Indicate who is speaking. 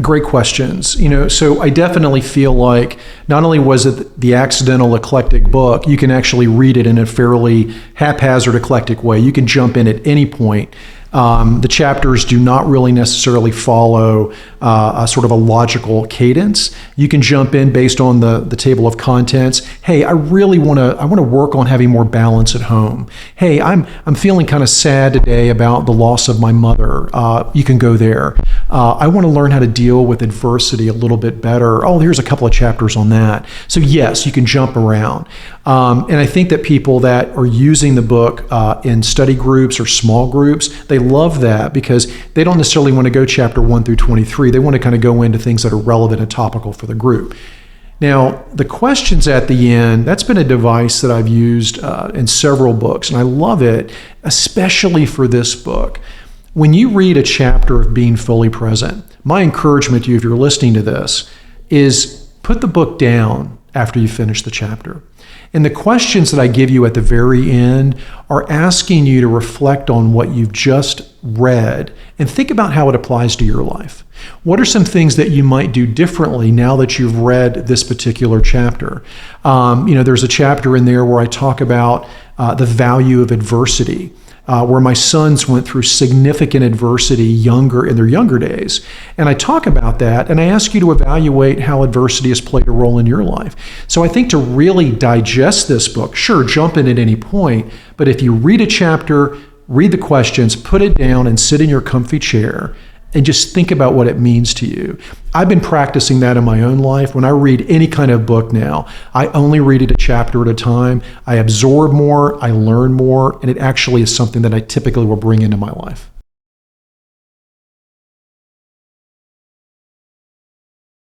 Speaker 1: Great questions. So I definitely feel like not only was it the accidental eclectic book, you can actually read it in a fairly haphazard eclectic way. You can jump in at any point. The chapters do not really necessarily follow a sort of a logical cadence. You can jump in based on the table of contents. Hey, I really want to work on having more balance at home. Hey, I'm feeling kind of sad today about the loss of my mother. You can go there. I want to learn how to deal with adversity a little bit better. Oh, here's a couple of chapters on that. So yes, you can jump around. And I think that people that are using the book in study groups or small groups, they love that because they don't necessarily want to go chapter 1 through 23. They want to kind of go into things that are relevant and topical for the group. Now, the questions at the end, that's been a device that I've used in several books, and I love it, especially for this book. When you read a chapter of Being Fully Present, my encouragement to you, if you're listening to this, is put the book down after you finish the chapter. And the questions that I give you at the very end are asking you to reflect on what you've just read and think about how it applies to your life. What are some things that you might do differently now that you've read this particular chapter? There's a chapter in there where I talk about the value of adversity. Where my sons went through significant adversity in their younger days. And I talk about that, and I ask you to evaluate how adversity has played a role in your life. So I think to really digest this book, sure, jump in at any point, but if you read a chapter, read the questions, put it down, and sit in your comfy chair, and just think about what it means to you. I've been practicing that in my own life. When I read any kind of book now, I only read it a chapter at a time. I absorb more, I learn more, and it actually is something that I typically will bring into my life.